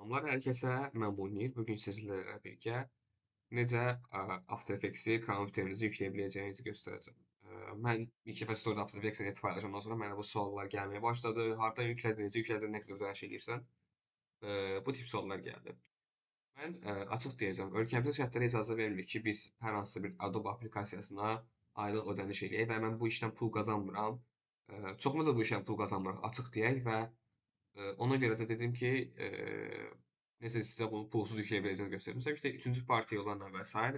Salamlar hər kəsə, mən Munir. Bu gün sizlərlə birgə necə After Effects-i kompüterinizə yükləyə biləcəyinizi göstərəcəm. Mən ilk dəfə storydə After Effects-i net paylaşandan sonra mənə bu suallar gəlməyə başladı. Hardan yüklədin, necə yüklədin, nə qədər ödəniş edirsən? Bu tip suallar gəldi. Mən açıq deyəcəm, ölkəmizin şərtləri icazə vermir ki, biz hər hansısa bir Adobe applikasiyasına aylıq ödəniş eləyək və mən bu işdən pul qazanmıram. Çoxumuz da bu işdən pul qazanmırıq, açıq deyək və ona görə də dedim ki, necə sizə bunu pulsuz yükləyə biləcəyinizi göstərim. Təbii ki, də üçüncü parti yollarla və sair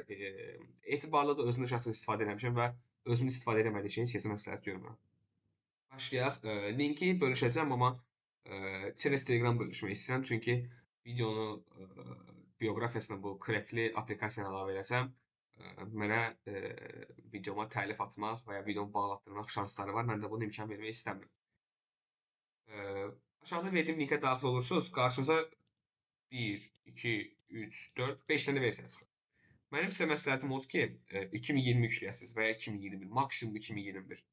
etibarlı da özümdə şəxsən istifadə etmişəm və özümün istifadə etmədiyi şeyi sizə məsləhət görmürəm. Başlayaq. Linki bölüşəcəm, amma через Telegram bölüşmək istəyirəm. Çünki videonu bioqrafiyasına bu Crackli applikasiyanı əlavə eləsəm, mənə videoma təlif atmaq və ya videomu bağlatdırmaq şansları var. Mən də buna imkan vermək istəmirəm. Aşağıda verdiyim linkə daxil olursunuz, qarşınıza 1, 2, 3, 4, 5 dənə versiya çıxır. Mənim sizə məsləhətim odur ki, 2020 yükləyəsiniz və ya 2021, maksimum 2021.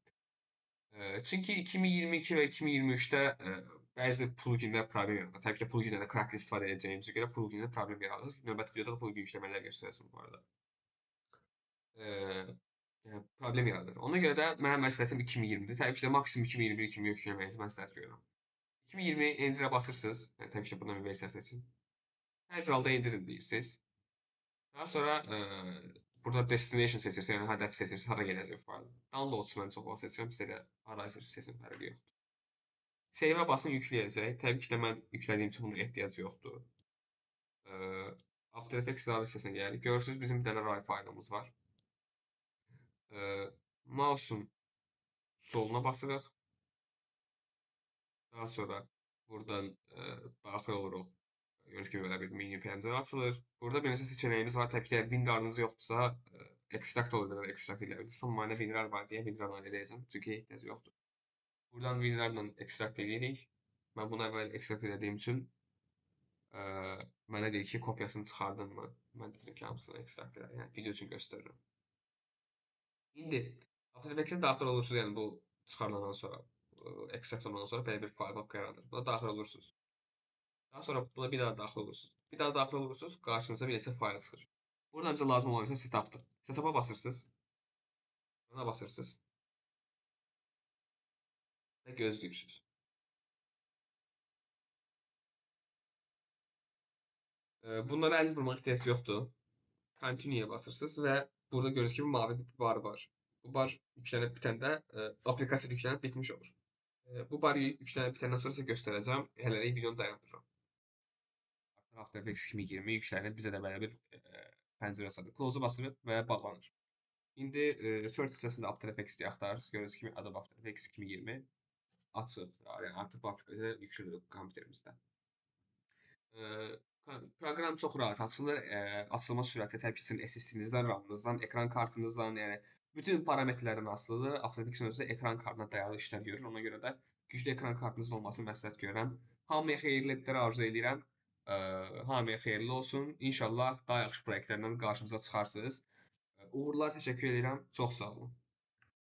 Çünki 2022 və 2023-də bəzi pluginlər problem yaradır. Təbii ki, pluginlərdə Crackli istifadə edəcəyimizə görə pluginlərdə problem yaradır. Növbəti videoda plugin yükləmələr göstərəcəm bu arada. Yəni problem yaradır. Ona görə də mənim məsləhətim 2020-dir. Təbii ki, də maksimum 2021-2022 yükləməyinizi məsləhət görürəm. 2020 endirə basırsınız. Yəni, təbii ki, bundan bir versiya seçin. Hər bir halda indirin deyirsiniz. Daha sonra burada destination seçirsiniz, yəni hədəf seçirsiniz, hara gedəcək fayl. Downloads mən çox vaxt seçirəm, sizə də hara seçin, fərqi yoxdur. Save-ə basın, yükləyəcək. Təbii ki, də mən yüklədiyim üçün buna ehtiyac yoxdur. After Effects idarə hissəsinə gəlirik. Görürsünüz, bizim bir dənə RAW faylımız var. Mouse'un soluna basırıq. Daha sonra buradan daxil oluruq. Gördüyünüz kimi belə bir mini pəncərə açılır. Burada bir neçə seçənəyimiz var. Təbii ki, WinRAR-ınız yoxdursa, ekstrakt olur, ekstrakt edə bilirsiniz. Amma məndə WinRAR var deyə WinRAR-la edəcəm. Çünki ehtiyac yoxdur. Buradan WinRAR-la ekstrakt edirik. Mən bunu əvvəl ekstrakt edədiyim üçün mənə deyir ki, kopyasını çıxardınmı? Mən dedim ki, hamısını ekstrakt edər. Yəni video üçün göstərirəm. İndi After Effects-ə daxil olursunuz, yəni bu çıxarılandan sonra, ekstrakt olandan sonra belə bir fayl papka yaranır. Buna daxil olursunuz. Daha sonra buna bir daha daxil olursunuz. Bir daha daxil olursunuz, qarşınıza bir neçə fayl çıxır. Burada bizə lazım olan isə setupdır. Setup'a basırsınız. Buna basırsınız. Və gözləyirsiniz. Bunlara əliniz vurmaq ehtiyac yoxdur. Continue'ya basırsınız və burada gördüyünüz kimi mavi bir bar var. Bu bar yüklənib bitəndə applikasiya yüklənib bitmiş olur. Bu bar yüklənib bitəndən sonra sizə göstərəcəm. Hələlik videonu dayandırıram. After Effects 2020 yüklənib bizə də belə bir pəncərə açılır. Close-a basırıq və bağlanır. İndi search hissəsində After Effects-i axtarırsınız. Gördüyünüz kimi Adobe After Effects 2020 açıq. Yəni artıq bu applikasiya yüklüdür kompüterimizdə. Proqram çox rahat açılır. Açılma sürəti təbii ki, sizin SSD-nizdən, RAM-nızdan, ekran kartınızdan, yəni bütün parametrlərdən asılıdır. After Effects özü də ekran kartına dayalı işlər görür. Ona görə də güclü ekran kartınızın olmasını məsləhət görürəm. Hamıya xeyirli editlər arzu edirəm. Hamıya xeyirli olsun. İnşallah daha yaxşı proyektlərlə qarşımıza çıxarsınız. Uğurlar, təşəkkür edirəm. Çox sağ olun.